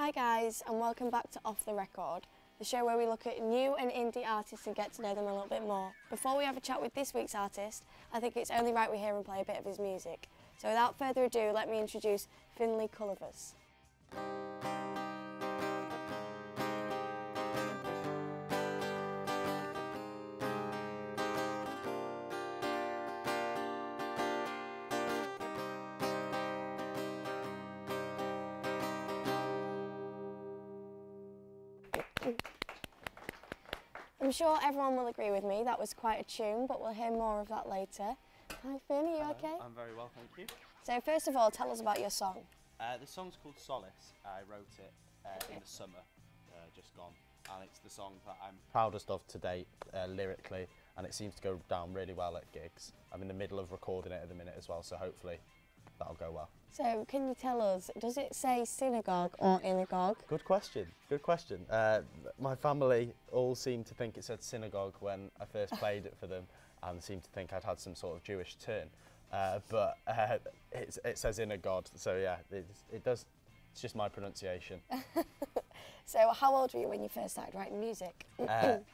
Hi guys, and welcome back to Off the Record, the show where we look at new and indie artists and get to know them a little bit more. Before we have a chat with this week's artist, I think it's only right we hear him play a bit of his music. So without further ado, let me introduce Finlay Cullivers. I'm sure everyone will agree with me, that was quite a tune, but we'll hear more of that later. Hi Finn, are you okay? I'm very well, thank you. So first of all, tell us about your song. The song's called Solace. I wrote it in the summer, just gone, and it's the song that I'm proudest of to date, lyrically, and it seems to go down really well at gigs. I'm in the middle of recording it at the minute as well, so hopefully that'll go well. So can you tell us, does it say synagogue or inagogue? Good question, good question. My family all seemed to think it said synagogue when I first played it for them, and seemed to think I'd had some sort of Jewish turn. But it says inagogue, so yeah, it does, it's just my pronunciation. So how old were you when you first started writing music?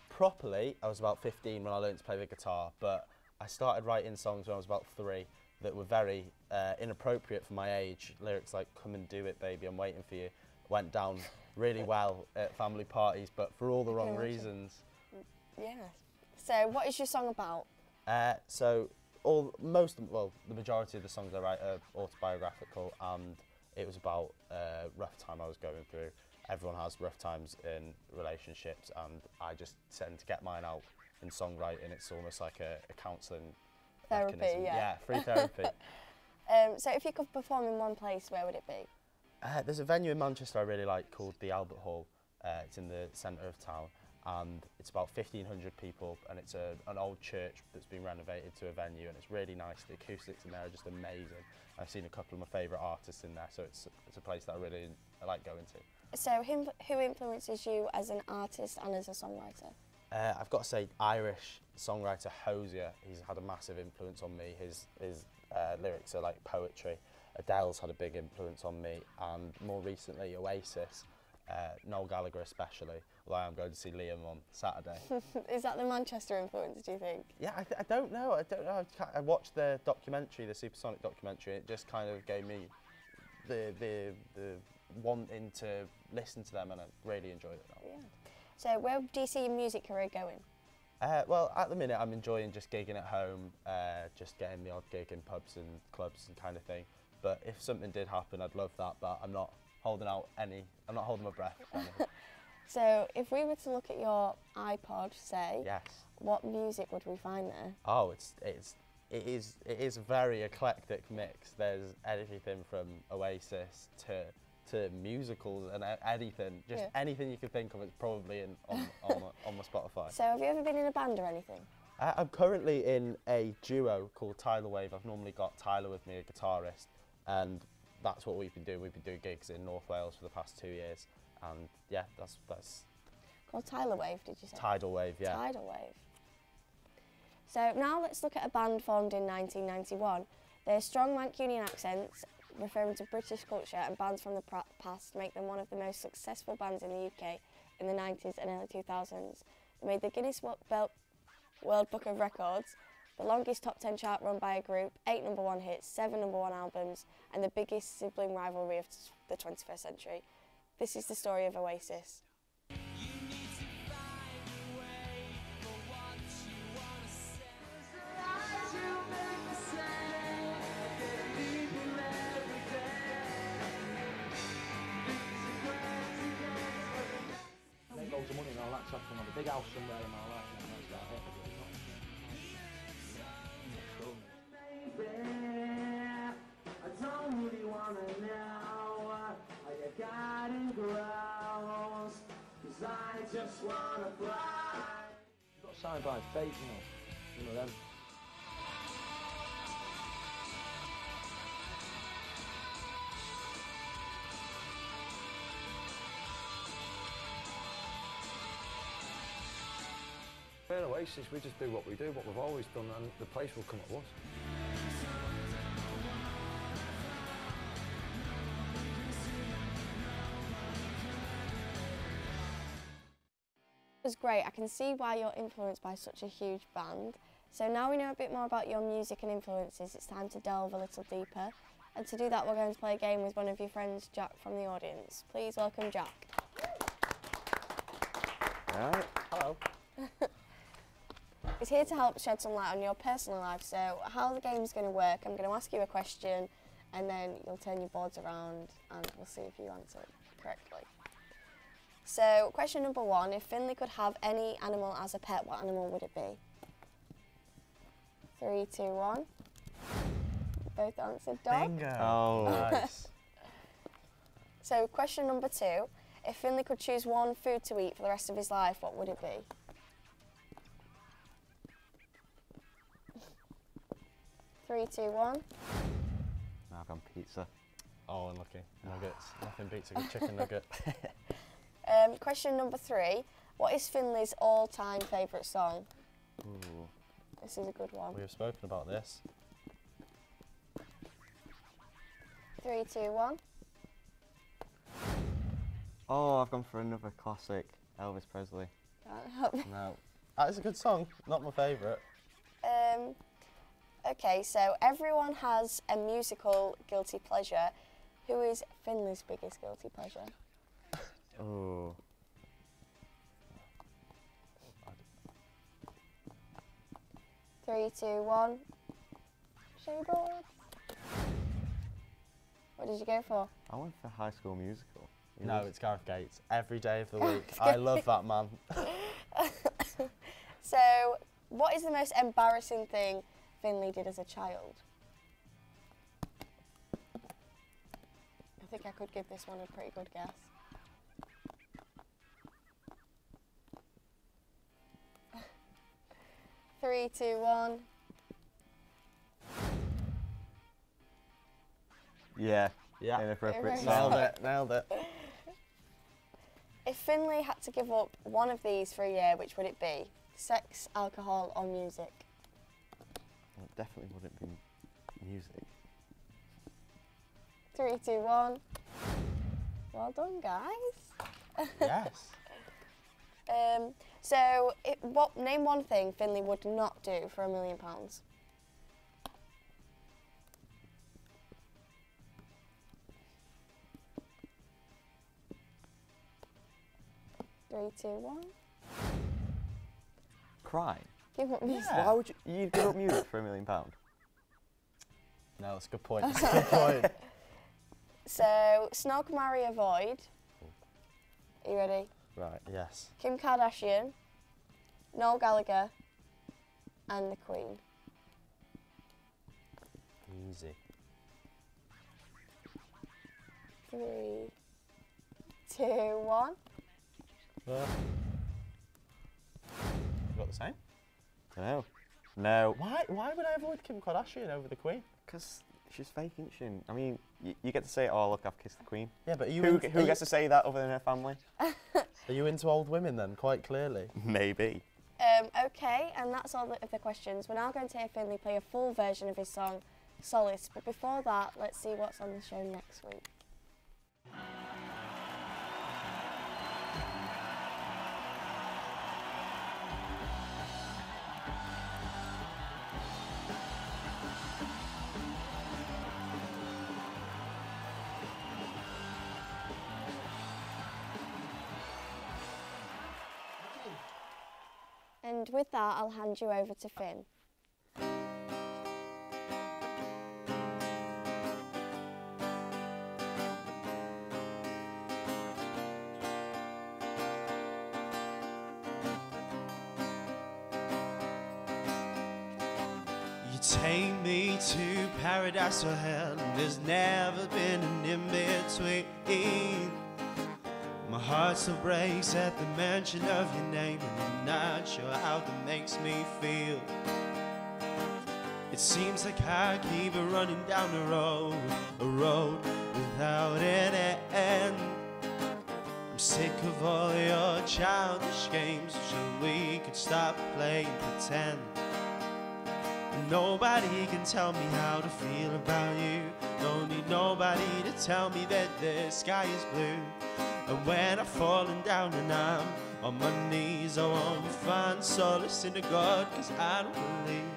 Properly, I was about 15 when I learned to play the guitar, but I started writing songs when I was about 3 that were very inappropriate for my age. Lyrics like "Come and do it, baby, I'm waiting for you" went down really well at family parties, but for all the wrong reasons. Yeah. So what is your song about? The majority of the songs I write are autobiographical, and it was about a rough time I was going through. Everyone has rough times in relationships, and I just tend to get mine out in songwriting. It's almost like a counselling Therapy, mechanism. yeah. Free therapy. So if you could perform in one place, where would it be? There's a venue in Manchester I really like called the Albert Hall. It's in the centre of town, and it's about 1,500 people, and it's an old church that's been renovated to a venue, and it's really nice. The acoustics in there are just amazing. I've seen a couple of my favourite artists in there, so it's a place that I like going to. So who influences you as an artist and as a songwriter? I've got to say, Irish songwriter Hozier, he's had a massive influence on me. His lyrics are like poetry. Adele's had a big influence on me, and more recently Oasis, Noel Gallagher especially, although I am going to see Liam on Saturday. Is that the Manchester influence, do you think? Yeah, I don't know. I watched the documentary, the Supersonic documentary, and it just kind of gave me the wanting to listen to them, and I really enjoyed it now. Yeah. So where do you see your music career going? Well, at the minute I'm enjoying just gigging at home, just getting the odd gig in pubs and clubs and kind of thing. But if something did happen, I'd love that, but I'm not holding my breath. So if we were to look at your iPod, say, yes, what music would we find there? Oh, it is a very eclectic mix. There's anything from Oasis to musicals and anything, just anything you can think of, it's probably on my Spotify. So have you ever been in a band or anything? I'm currently in a duo called Tyler Wave. I've normally got Tyler with me, a guitarist, and that's what we've been doing. We've been doing gigs in North Wales for the past 2 years, and yeah, that's called Tyler Wave, did you say? Tidal Wave, yeah. Tidal Wave. So now let's look at a band formed in 1991. Their strong Mancunian accents, referring to British culture and bands from the past, make them one of the most successful bands in the UK in the 90s and early 2000s. They made the Guinness World Book of Records, the longest top 10 chart run by a group, 8 #1 hits, 7 #1 albums, and the biggest sibling rivalry of the 21st century. This is the story of Oasis. Loads of money and all that stuff, and have a big house somewhere and all that. I don't really wanna know how you got in gross, 'cause I just wanna fly. You got signed by fate, you know them. We're Oasis, we just do what we do, what we've always done, and the place will come at once. was great. I can see why you're influenced by such a huge band. So now we know a bit more about your music and influences, it's time to delve a little deeper. And to do that, we're going to play a game with one of your friends, Jack, from the audience. Please welcome Jack. Alright, hello. He's here to help shed some light on your personal life. So how the game's going to work, I'm going to ask you a question and then you'll turn your boards around and we'll see if you answer it correctly. So question number 1, if Finley could have any animal as a pet, what animal would it be? 3, 2, 1. Both answered dog. Bingo. Oh, Nice. So question number 2, if Finley could choose one food to eat for the rest of his life, what would it be? 3, 2, 1. now I've gone pizza. Oh, unlucky. Nuggets. Nothing beats a good chicken nugget. Question number 3, what is Finley's all-time favourite song? Ooh. This is a good one. We have spoken about this. 3, 2, 1. Oh, I've gone for another classic, Elvis Presley. Can't help it. No. That is a good song. Not my favourite. Okay, so everyone has a musical guilty pleasure. Who is Finley's biggest guilty pleasure? Oh. 3, 2, 1. Show your board. What did you go for? I went for High School Musical. It No, was- it's Gareth Gates. Every day of the week. I love that man. So, what is the most embarrassing thing Finley did as a child? I think I could give this one a pretty good guess. Three, two, one. Yeah. Yeah. Inappropriate Very song. Nailed it. Nailed it. If Finley had to give up one of these for a year, which would it be? Sex, alcohol, or music? Well, it definitely wouldn't be music. 3, 2, 1. Well done, guys. Yes. So, name one thing Finley would not do for £1 million. 3, 2, 1. Cry. Give up music. Yeah. Why would you'd give up music for £1 million? No, that's a good point. That's a good point. So, snog, marry, avoid. Are you ready? Right, yes. Kim Kardashian, Noel Gallagher, and the Queen. Easy. 3, 2, 1. You got the same? No. No. Why would I avoid Kim Kardashian over the Queen? Because she's fake, isn't she? I mean, you get to say, oh, look, I've kissed the Queen. Yeah, but are you Who in- gets to say that other than her family? Are you into old women then, quite clearly? Maybe. Okay, and that's all of the questions. We're now going to hear Finley play a full version of his song, Solace. But before that, let's see what's on the show next week. And with that, I'll hand you over to Finn. You take me to paradise or hell, and there's never been an in-between. My heart still breaks at the mention of your name, and I'm not sure how that makes me feel. It seems like I keep running down a road without an end. I'm sick of all your childish games, so we could stop playing pretend. Nobody can tell me how to feel about you. Don't need nobody to tell me that the sky is blue. And when I've fallen down and I'm On my knees I won't find solace in a God, 'cause I don't believe.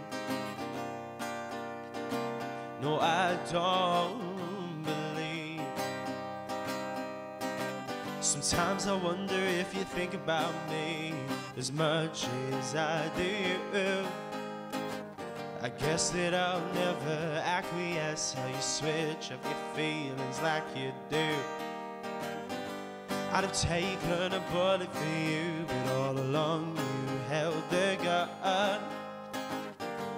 No, I don't believe. Sometimes I wonder if you think about me as much as I do. I guess that I'll never acquiesce how you switch up your feelings like you do. I'd have taken a bullet for you, but all along you held the gun.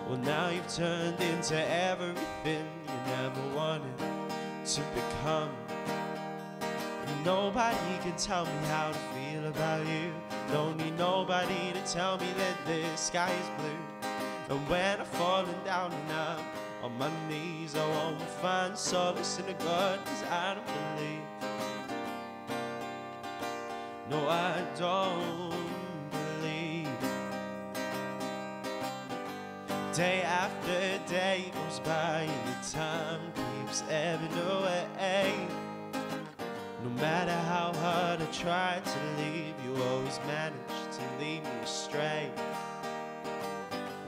Well, now you've turned into everything you never wanted to become. And nobody can tell me how to feel about you. Don't need nobody to tell me that the sky is blue. And when I'm falling down and I'm on my knees, I won't find solace in a God, 'cause I don't believe. No, I don't believe. Day after day goes by and the time keeps ebbing away. No matter how hard I try to leave, you always manage to lead me astray.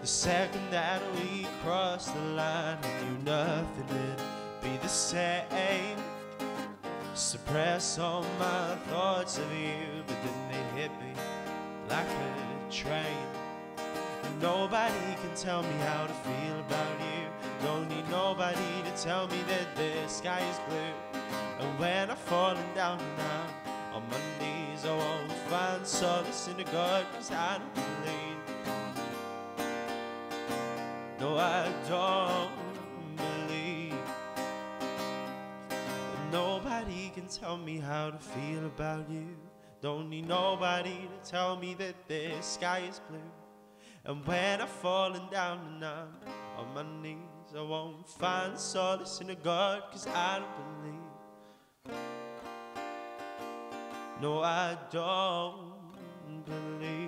The second that we crossed the line, I knew nothing would be the same. Suppress all my thoughts of you, but then they hit me like a train. And nobody can tell me how to feel about you. Don't need nobody to tell me that the sky is blue. And when I'm falling down and I'm on my knees, I won't find solace in a God, 'cause I don't believe. No, I don't believe. Nobody can tell me how to feel about you. Don't need nobody to tell me that the sky is blue. And when I'm falling down and I'm on my knees, I won't find solace in a God, 'cause I don't believe. No, I don't believe.